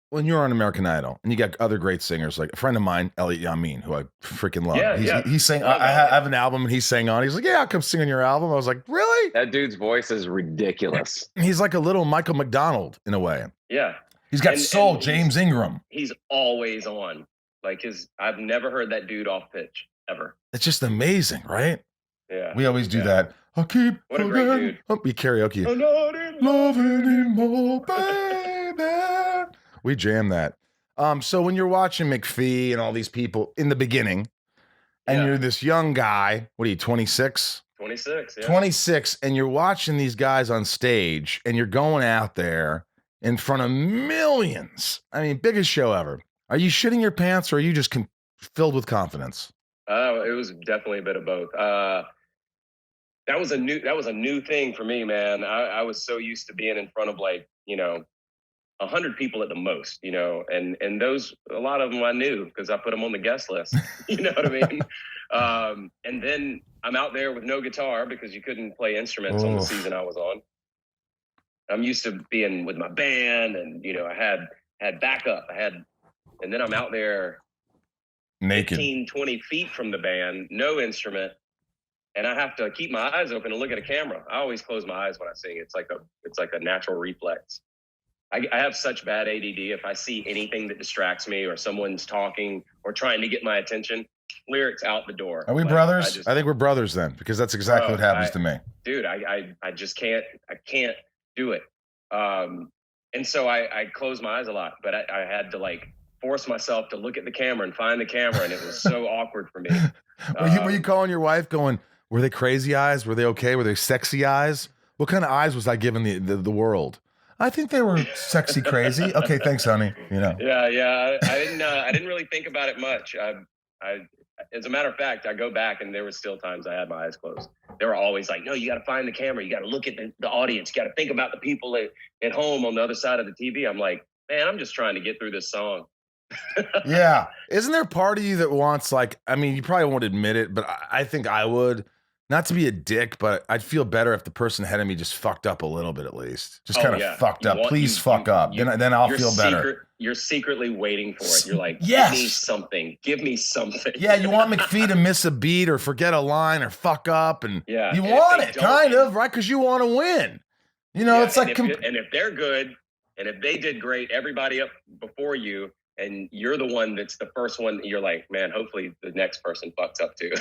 when you're on American Idol and you got other great singers, like a friend of mine, Elliot Yamin, who I freaking love. He's saying, I have an album and he's sang on. He's like, yeah, I'll come sing on your album. I was like, really? That dude's voice is ridiculous. He's like a little Michael McDonald in a way. Yeah. He's got soul, James Ingram. He's always on. Like I've never heard that dude off pitch ever. It's just amazing, right? Yeah. We always do that. I'll keep what a great dude. Oh, be karaoke. I'm not in love anymore, baby. We jam that. So when you're watching McPhee and all these people in the beginning, and you're this young guy, what are you, 26? 26, yeah. 26, and you're watching these guys on stage, and you're going out there in front of millions. I mean, biggest show ever. Are you shitting your pants, or are you just filled with confidence? It was definitely a bit of both. That was a new thing for me, man. I was so used to being in front of 100 people at the most, and those, a lot of them I knew because I put them on the guest list. You know what I mean? And then I'm out there with no guitar because you couldn't play instruments on the season I was on. I'm used to being with my band, and I had backup. And then I'm out there naked, 15, 20 feet from the band, no instrument. And I have to keep my eyes open and look at a camera. I always close my eyes when I sing. It's like a natural reflex. I have such bad ADD. If I see anything that distracts me, or someone's talking or trying to get my attention, lyrics out the door. Are we brothers? I think we're brothers then, because that's exactly what happens to me. Dude, I just can't. I can't do it. And so I close my eyes a lot, but I had to force myself to look at the camera and find the camera, and it was so awkward for me. Were you calling your wife going, were they crazy eyes? Were they okay? Were they sexy eyes? What kind of eyes was I giving the world? I think they were sexy crazy. Okay, thanks, honey. Yeah. I didn't really think about it much. As a matter of fact, I go back and there were still times I had my eyes closed. They were always like, no, you got to find the camera. You got to look at the audience. You got to think about the people at home on the other side of the TV. I'm like, man, I'm just trying to get through this song. Yeah. Isn't there a part of you that wants, you probably won't admit it, but I think I would. Not to be a dick, but I'd feel better if the person ahead of me just fucked up a little bit at least. Just kind of fucked up. Please fuck up. Then I'll feel better. You're secretly waiting for it. You're like, yes. Give me something. Yeah, you want McPhee to miss a beat or forget a line or fuck up. And you want it, kind of, right? Because you want to win. It's like... And if they're good, and if they did great, everybody up before you, and you're the one that's the first one, you're like, man, hopefully the next person fucks up too.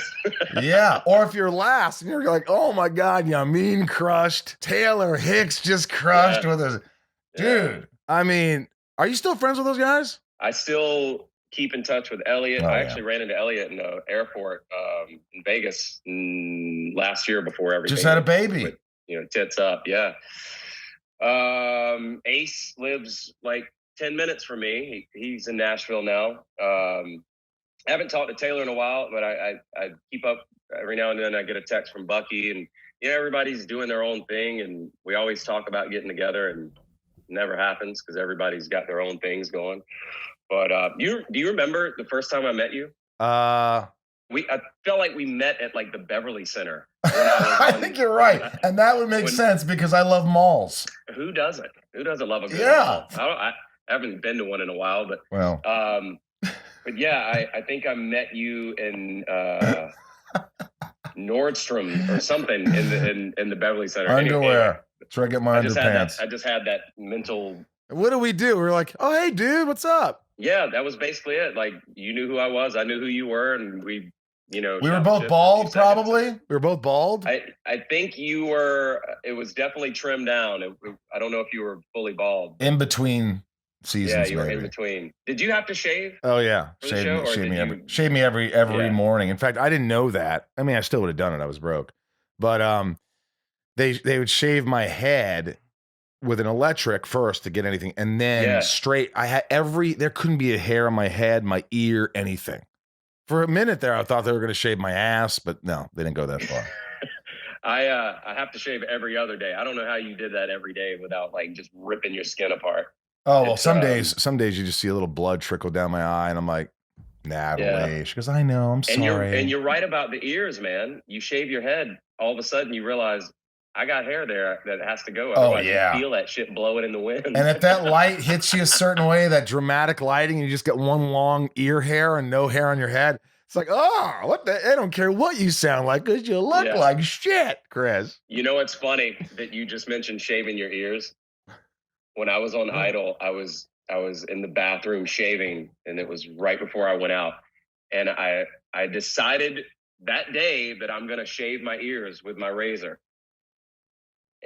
Yeah. Or if you're last and you're like, oh my God, Yamin crushed. Taylor Hicks just crushed with us. Dude, I mean, are you still friends with those guys? I still keep in touch with Elliot. I actually ran into Elliot in the airport in Vegas last year before everything. Just had a baby. With, tits up. Yeah. Ace lives 10 minutes from me. He's in Nashville now. I haven't talked to Taylor in a while, but I keep up every now and then. I get a text from Bucky, and everybody's doing their own thing, and we always talk about getting together, and it never happens because everybody's got their own things going. But do you remember the first time I met you? I felt like we met at the Beverly Center. I think you're right, and that would make sense because I love malls. Who doesn't? Who doesn't love a good mall? I haven't been to one in a while, but but yeah, I think I met you in Nordstrom or something in the Beverly Center. Underwear. Anyway, that's where I get my underpants. I just had that mental. What do? We were like, oh hey dude, what's up? Yeah, that was basically it. You knew who I was, I knew who you were, and we were both bald, probably. We were both bald. I think you were. It was definitely trimmed down. I don't know if you were fully bald. In between seasons, yeah, you were in between. Did you have to shave? Oh yeah, shave me every morning. In fact, I didn't know that. I mean, I still would have done it. I was broke, but they would shave my head with an electric first to get anything, and then straight. I had there couldn't be a hair on my head, my ear, anything. For a minute there, I thought they were going to shave my ass, but no, they didn't go that far. I have to shave every other day. I don't know how you did that every day without just ripping your skin apart. Oh, well, some days you just see a little blood trickle down my eye, and I'm like, Natalie. She goes, I know, I'm sorry. And you're right about the ears, man. You shave your head, all of a sudden you realize, I got hair there that has to go. Oh, Otherwise, yeah. you feel that shit blowing in the wind. And if that light hits you a certain way, that dramatic lighting, and you just get one long ear hair and no hair on your head, it's like, oh, what the? I don't care what you sound like because you look like shit, Chris. You know what's funny that you just mentioned shaving your ears? When I was on Idol, I was in the bathroom shaving, and it was right before I went out. And I decided that day that I'm going to shave my ears with my razor.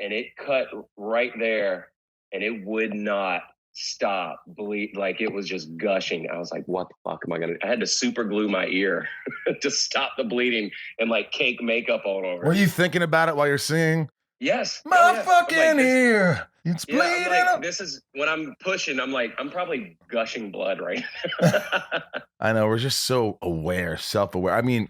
And it cut right there, and it would not stop bleed. Like, it was just gushing. I was like, what the fuck am I going to do? I had to super glue my ear to stop the bleeding and like cake makeup all over. Were you thinking about it while you're singing? Yes. My fucking ear. It's bleeding. This is when I'm pushing. I'm like, I'm probably gushing blood right now. I know. We're just so aware, self-aware. I mean,